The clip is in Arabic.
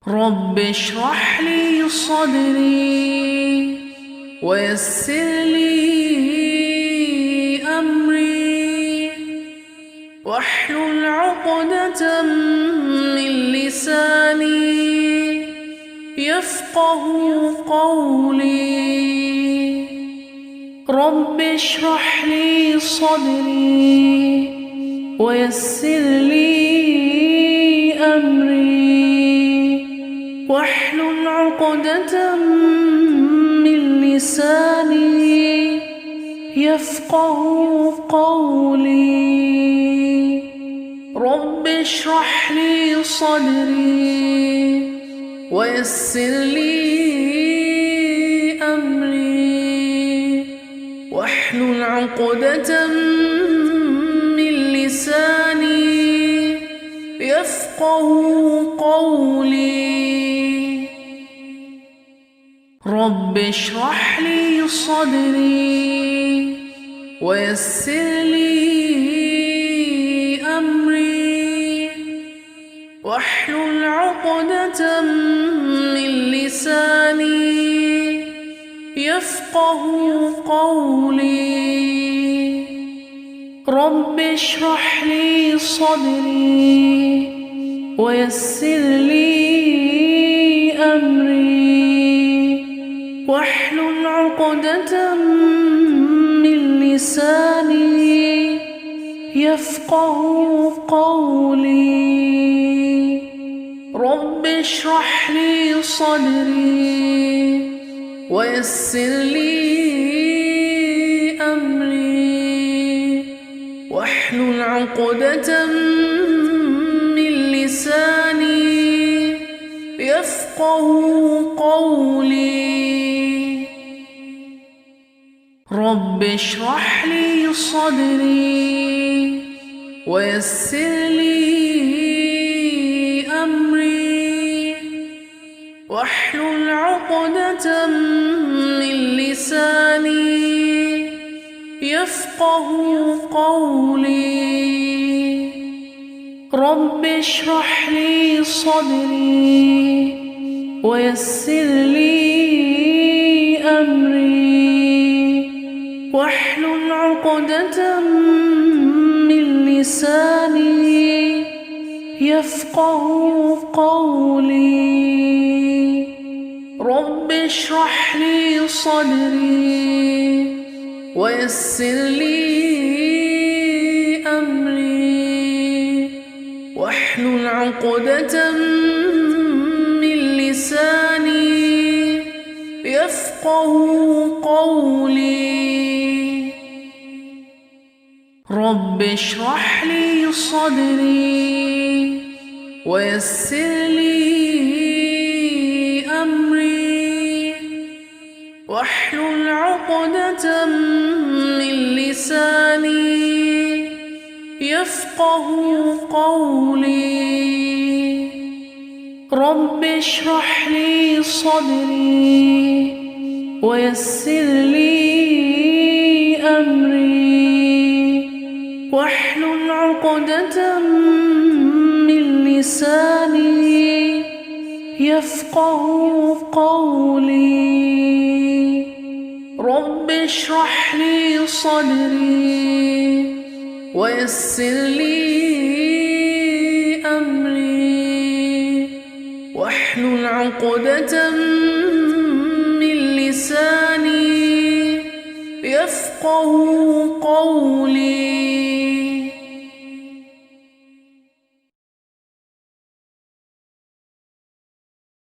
رب اشرح لي صدري ويسر لي أمري واحلل عقدة من لساني يفقه قولي. رب اشرح لي صدري ويسر لي أمري واحلل عقدة من لساني يفقه قولي. رب اشرح لي صدري ويسر لي أمري واحلل عقدة من لساني يفقه قولي. رب اشرح لي صدري ويسر لي أمري واحلل عقدة من لساني يفقه قولي. رب اشرح لي صدري ويسر لي أمري واحلل عقدة من لساني يفقه قولي. رب اشرح لي صدري ويسر لي أمري واحلل عقدة من لساني يفقه قولي. رب اشرح لي صدري ويسر لي أمري واحلل عقدة من لساني يفقه قولي. رب اشرح لي صدري ويسر لي أمري واحلل عقدة من لساني يفقه قولي. رب اشرح لي صدري ويسر لي أمري واحلل عقدة من لساني يفقه قولي. رب اشرح لي صدري ويسر لي أمري واحلل عقدة من لساني يفقه قولي. رب اشرح لي صدري ويسر لي أمري واحلل عقدة من لساني يفقه قولي. رب اشرح لي صدري ويسر لي أمري واحلل عقدة من لساني يفقه قولي.